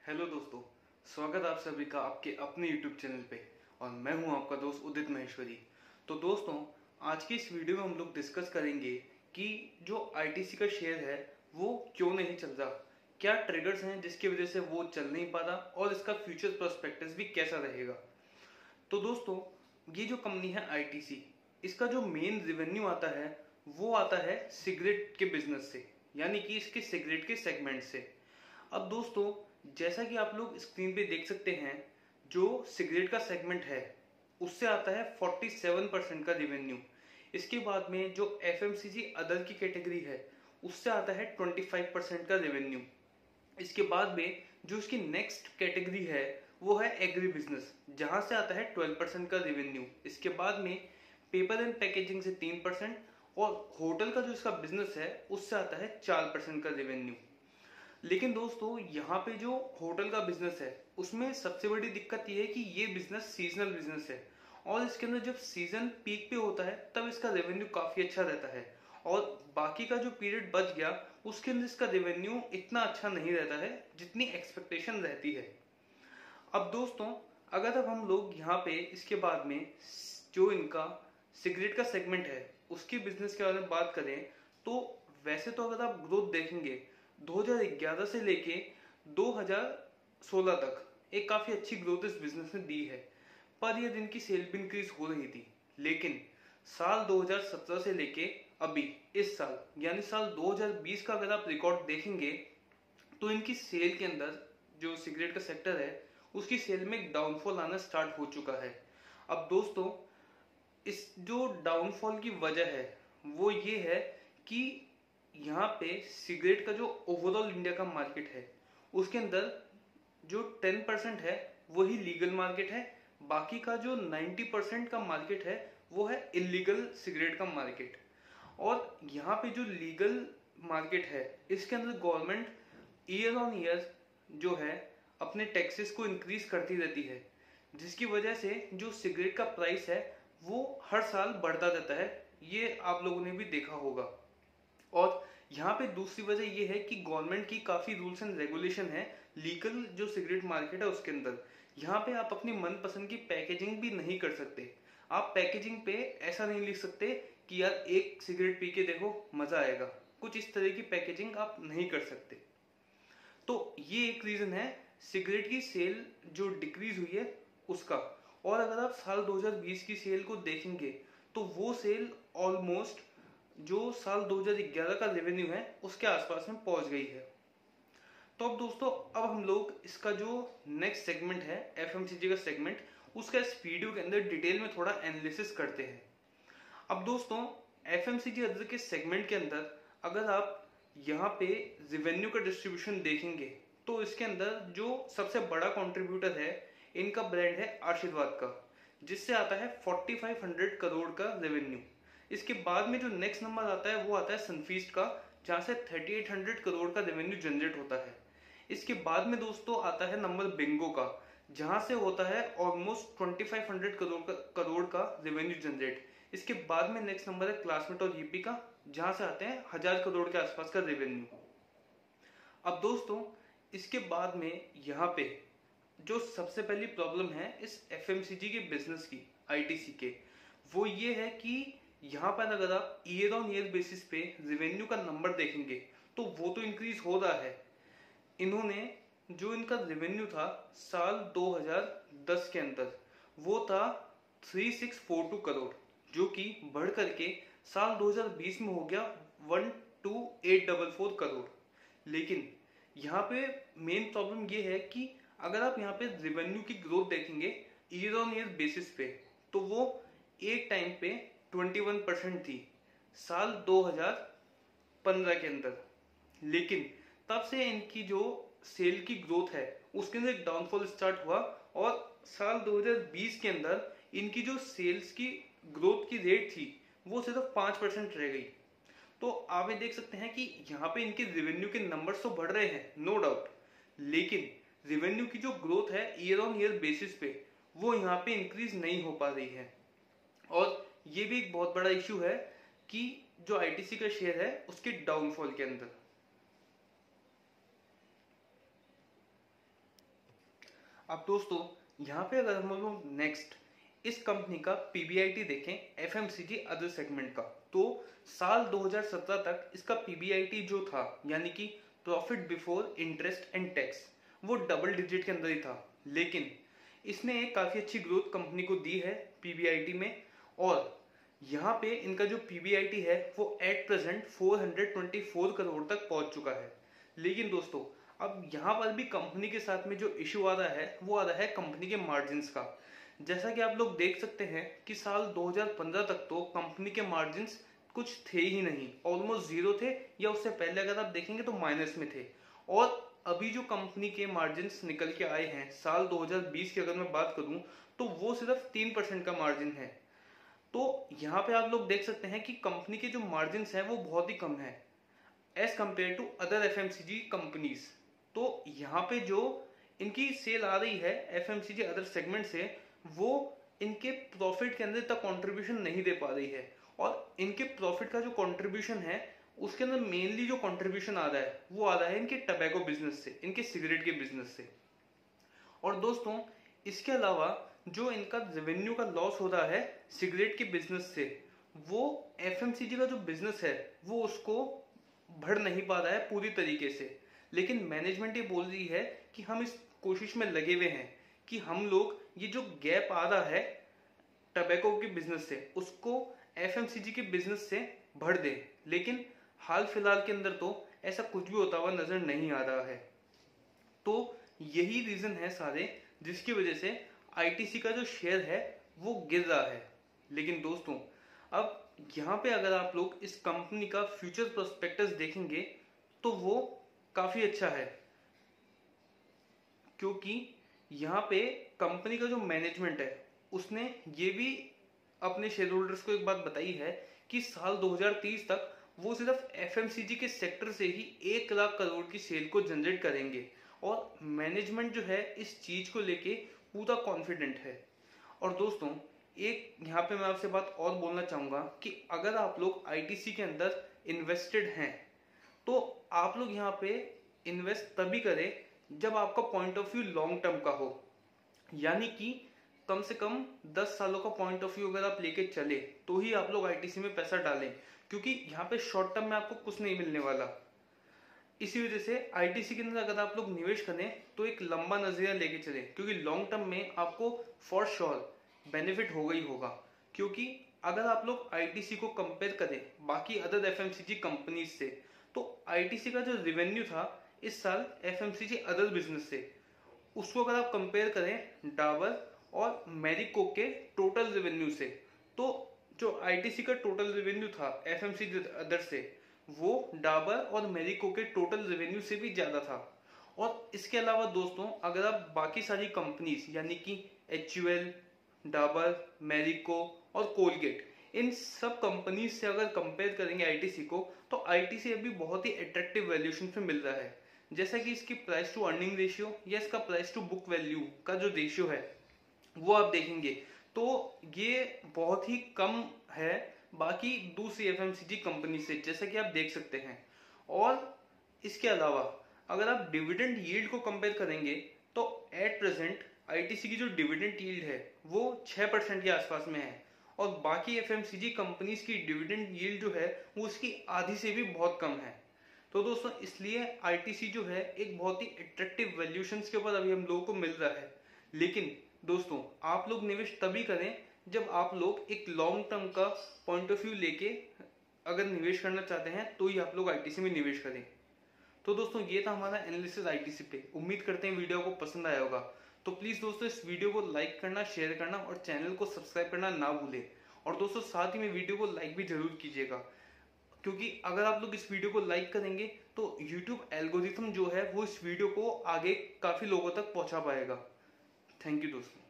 Hello दोस्तों, स्वागत है आप सभी का आपके अपने YouTube चैनल पे। और मैं हूं आपका दोस्त उदित महेश्वरी। तो दोस्तों, आज की इस वीडियो में हम लोग डिस्कस करेंगे कि जो ITC का शेयर है वो क्यों नहीं चल रहा, क्या ट्रिगर्स हैं जिसकी वजह से वो चल नहीं पा रहा और इसका फ्यूचर प्रोस्पेक्टस भी कैसा रहेगा। तो दोस्तों, ये जो कंपनी है ITC, इसका जो मेन रेवेन्यू आता है वो आता है सिगरेट के बिजनेस से, यानी कि इसके सिगरेट के सेगमेंट से। अब दोस्तों, जैसा कि आप लोग स्क्रीन पे देख सकते हैं, जो सिगरेट का सेगमेंट है उससे आता है 47% का रेवेन्यू। इसके बाद में जो FMCG अदर की कैटेगरी है उससे आता है 25% का रेवेन्यू। इसके बाद में जो इसकी नेक्स्ट कैटेगरी है वो है एग्री बिजनेस, जहां से आता है 12% का रेवेन्यू। इसके बाद में पेपर एंड पैकेजिंग से 3% और होटल का जो इसका बिजनेस है उससे आता है 4% का रेवेन्यू। लेकिन दोस्तों, यहाँ पे जो होटल का बिजनेस है उसमें सबसे बड़ी दिक्कत ये है कि ये बिजनेस सीजनल बिजनेस है और इसके अंदर जब सीजन पीक पे होता है तब इसका रेवेन्यू काफी अच्छा रहता है और बाकी का जो पीरियड बच गया उसके अंदर इसका रेवेन्यू इतना अच्छा नहीं रहता है जितनी एक्सपेक्टेशन रहती है। अब दोस्तों, अगर अब हम लोग यहाँ पे इसके बाद में जो इनका सिगरेट का सेगमेंट है उसके बिजनेस के बारे में बात करें तो वैसे तो अगर आप ग्रोथ देखेंगे 2011 से लेके 2016 तक एक काफी अच्छी ग्रोथ इस बिजनेस ने दी है, पर यह दिन की सेल भी इंक्रीज हो रही थी। लेकिन साल 2017 से लेके अभी इस साल यानी साल 2020 का अगर आप रिकॉर्ड देखेंगे तो इनकी सेल के अंदर जो सिगरेट का सेक्टर है उसकी सेल में एक डाउनफॉल आना स्टार्ट हो चुका है। अब दोस्तों, इस जो डाउनफॉल की वजह है वो ये है कि यहाँ पे सिगरेट का जो ओवरऑल इंडिया का मार्केट है उसके अंदर जो 10% है वही लीगल मार्केट है, बाकी का जो 90% का मार्केट है वो है इलीगल सिगरेट का मार्केट। और यहाँ पे जो लीगल मार्केट है इसके अंदर गवर्नमेंट ईयर ऑन ईयर जो है अपने टैक्सेस को इंक्रीज करती रहती है, जिसकी वजह से जो सिगरेट का प्राइस है वो हर साल बढ़ता रहता है। ये आप लोगों ने भी देखा होगा। और यहाँ पे दूसरी वजह यह है कि गवर्नमेंट की काफी रूल्स एंड रेगुलेशन है लीगल जो सिगरेट मार्केट है उसके अंदर। यहाँ पे आप अपनी मनपसंद की पैकेजिंग भी नहीं कर सकते। आप पैकेजिंग पे ऐसा नहीं लिख सकते कि यार एक सिगरेट पी के देखो मजा आएगा, कुछ इस तरह की पैकेजिंग आप नहीं कर सकते। तो ये एक रीजन है सिगरेट की सेल जो डिक्रीज हुई है उसका। और अगर आप साल 2020 की सेल को देखेंगे तो वो सेल ऑलमोस्ट जो साल 2011 का रेवेन्यू है उसके आसपास में पहुंच गई है। तो अब दोस्तों, अब हम लोग इसका जो नेक्स्ट सेगमेंट है FMCG का सेगमेंट, उसका इस वीडियो के अंदर डिटेल में थोड़ा एनालिसिस करते हैं। अब दोस्तों, FMCG अदर के सेगमेंट के अंदर अगर आप यहाँ पे रेवेन्यू का डिस्ट्रीब्यूशन देखेंगे तो इसके अंदर जो सबसे बड़ा कंट्रीब्यूटर है इनका ब्रांड है आशीर्वाद का, जिससे आता है 4500 करोड़ का रेवेन्यू। इसके बाद में जो नेक्स्ट नंबर आता है वो आता है सनफीस्ट का, जहां से 3800 करोड़ का रेवेन्यू जनरेट होता है। इसके बाद में दोस्तों आता है नंबर बिंगो का, जहां से होता है ऑलमोस्ट 2500 करोड़ का रेवेन्यू जनरेट। इसके बाद में नेक्स्ट नंबर है क्लासमेट और यूपी का, जहां से आते हैं 1000 करोड़ के आसपास का रेवेन्यू। अब दोस्तों, इसके बाद में यहाँ पे जो सबसे पहली प्रॉब्लम है इस FMCG के बिजनेस की, ITC के, वो ये है कि यहाँ पर अगर आप ईयर ऑन ईयर बेसिस पे रेवेन्यू का नंबर देखेंगे तो वो तो इंक्रीज हो रहा है। इन्होंने जो इनका रेवेन्यू था साल 2010 के अंदर वो था 3642 करोड़, जो कि बढ़ करके साल 2020 में हो गया 12844 करोड़। लेकिन यहाँ पे मेन प्रॉब्लम ये है कि अगर आप यहाँ पे रेवेन्यू की ग्रोथ देखेंगे ईयर ऑन ईयर बेसिस पे तो वो एक टाइम पे 21% थी साल 2015 के अंदर। लेकिन तब से इनकी जो सेल की ग्रोथ है उसके अंदर एक डाउनफॉल स्टार्ट हुआ और साल 2020 के अंदर इनकी जो सेल्स की ग्रोथ की रेट थी वो सिर्फ 5% रह गई। तो आप ये देख सकते हैं कि यहाँ पे इनके रेवेन्यू के नंबर्स तो बढ़ रहे हैं, नो डाउट, लेकिन रेवेन्यू की जो ग्रोथ है ईयर ऑन ईयर बेसिस पे वो यहाँ पे इंक्रीज नहीं हो पा रही है। और ये भी एक बहुत बड़ा इश्यू है कि जो ITC का शेयर है उसके डाउनफॉल के अंदर। अब दोस्तों यहाँ पे अगर हम लोग नेक्स्ट इस कंपनी का पीबीआईटी देखें एफएमसीजी अदर सेगमेंट का, तो साल 2017 तक इसका पीबीआईटी जो था यानी कि profit before interest and tax, वो डबल डिजिट के अंदर ही था। लेकिन इसने एक काफी अच्छी ग्रोथ कंपनी को दी है पीबीआईटी में, और यहाँ पे इनका जो पीबीआईटी है वो एट प्रेजेंट 424 करोड़ तक पहुंच चुका है। लेकिन दोस्तों अब यहाँ पर भी कंपनी के साथ में जो इश्यू आ रहा है वो आ रहा है कंपनी के मार्जिन्स का। जैसा कि आप लोग देख सकते हैं कि साल 2015 तक तो कंपनी के मार्जिन्स कुछ थे ही नहीं, ऑलमोस्ट जीरो थे, या उससे पहले अगर आप देखेंगे तो माइनस में थे। और अभी जो कंपनी के मार्जिन्स निकल के आए हैं साल 2020 की अगर मैं बात करूं तो वो सिर्फ 3% का मार्जिन है। तो यहाँ पे आप लोग देख सकते हैं कि कंपनी के जो मार्जिन्स हैं वो बहुत ही कम है as compare to other FMCG companies. तो यहाँ पे जो इनकी सेल आ रही है एफएमसीजी अदर सेगमेंट से, वो इनके प्रॉफिट के अंदर तक कंट्रीब्यूशन नहीं दे पा रही है। और इनके प्रॉफिट का जो कंट्रीब्यूशन है उसके अंदर मेनली जो कंट्रीब्यूशन आ रहा है वो आ रहा है इनके टबैको बिजनेस से, इनके सिगरेट के बिजनेस से। और दोस्तों इसके अलावा जो इनका रेवेन्यू का लॉस हो रहा है सिगरेट के बिजनेस से, वो एफएमसीजी का जो बिजनेस है वो उसको भर नहीं पा रहा है पूरी तरीके से। लेकिन मैनेजमेंट ये बोल रही है कि हम इस कोशिश में लगे हुए हैं कि हम लोग ये जो गैप आ रहा है टबैको के बिजनेस से उसको एफएमसीजी के बिजनेस से भर दे। लेकिन हाल फिलहाल के अंदर तो ऐसा कुछ भी होता हुआ नजर नहीं आ रहा है। तो यही रीजन है सारे जिसकी वजह से आईटीसी का जो शेयर है वो गिर रहा है। लेकिन दोस्तों अब यहाँ पे अगर आप लोग इस कंपनी का फ्यूचर प्रोस्पेक्टस देखेंगे तो वो काफी अच्छा है, क्योंकि यहाँ पे कंपनी का जो मैनेजमेंट है उसने ये भी अपने शेयर होल्डर्स को एक बात बताई है कि साल 2030 तक वो सिर्फ एफएमसीजी के सेक्टर से ही 1 लाख करोड़ की सेल को जनरेट करेंगे। और मैनेजमेंट जो है इस चीज को लेके पूरा कॉन्फिडेंट है। और दोस्तों एक यहाँ पे मैं आपसे बात और बोलना चाहूंगा कि अगर आप लोग आईटीसी के अंदर इन्वेस्टेड हैं तो आप लोग यहाँ पे इन्वेस्ट तभी करें जब आपका point of view long term का हो, यानी कि कम से कम 10 सालों का पॉइंट ऑफ व्यू अगर आप लेके चले तो ही आप लोग आईटीसी में पैसा डालें, क्योंकि यहाँ पे शॉर्ट टर्म में आपको कुछ नहीं मिलने वाला। इसी वजह से आईटीसी के अंदर अगर आप लोग निवेश करें तो एक लंबा नजरिया लेके चले, क्योंकि लॉन्ग टर्म में आपको फॉर श्योर बेनिफिट होगा ही होगा। क्योंकि अगर आप लोग आईटीसी को कंपेयर करें बाकी अदर एफएमसीजी कंपनीज से, तो आईटीसी का जो रेवेन्यू था इस साल एफएमसीजी अदर बिजनेस से, उसको अगर आप कंपेयर करें डाबर और मैरिको के टोटल रेवेन्यू से, तो जो आईटीसी का टोटल रेवेन्यू था एफएमसीजी अदर से वो डाबर और मैरिको के टोटल रेवेन्यू से भी ज्यादा था। और इसके अलावा दोस्तों अगर आप बाकी सारी कंपनीज यानी कि एचयूएल, डाबर, मैरिको और कोलगेट, इन सब कंपनीज से अगर कंपेयर करेंगे आईटीसी को, तो आईटीसी अभी बहुत ही अट्रैक्टिव वैल्यूएशन पे मिल रहा है। जैसा कि इसकी प्राइस टू अर्निंग रेशियो या इसका प्राइस टू बुक वैल्यू का जो रेशियो है वो आप देखेंगे तो ये बहुत ही कम है बाकी दूसरी एफएमसीजी कंपनी से, जैसा कि आप देख सकते हैं। और इसके अलावा अगर आप डिविडेंड यील्ड को कंपेयर करेंगे तो एट प्रेजेंट आईटीसी की जो डिविडेंड यील्ड है वो 6% के आसपास में है, और बाकी एफएमसीजी कंपनीज की डिविडेंड यील्ड जो है वो उसकी आधी से भी बहुत कम है। तो दोस्तों इसलिए आईटीसी जो है एक बहुत ही अट्रैक्टिव वैल्यूएशंस के ऊपर अभी हम लोगों को मिल रहा है। लेकिन दोस्तों आप लोग निवेश तभी करें जब आप लोग एक लॉन्ग टर्म का पॉइंट ऑफ व्यू लेके अगर निवेश करना चाहते हैं तो ही आप लोग आईटीसी में निवेश करें। तो दोस्तों ये था हमारा एनालिसिस आईटीसी पे। उम्मीद करते हैं वीडियो को पसंद आया होगा। तो प्लीज दोस्तों इस वीडियो को लाइक करना, शेयर करना और चैनल को सब्सक्राइब करना ना भूलें। और दोस्तों साथ ही में वीडियो को लाइक भी जरूर कीजिएगा, क्योंकि अगर आप लोग इस वीडियो को लाइक करेंगे तो यूट्यूब एल्गोरिथम जो है वो इस वीडियो को आगे काफी लोगों तक पहुंचा पाएगा। थैंक यू दोस्तों।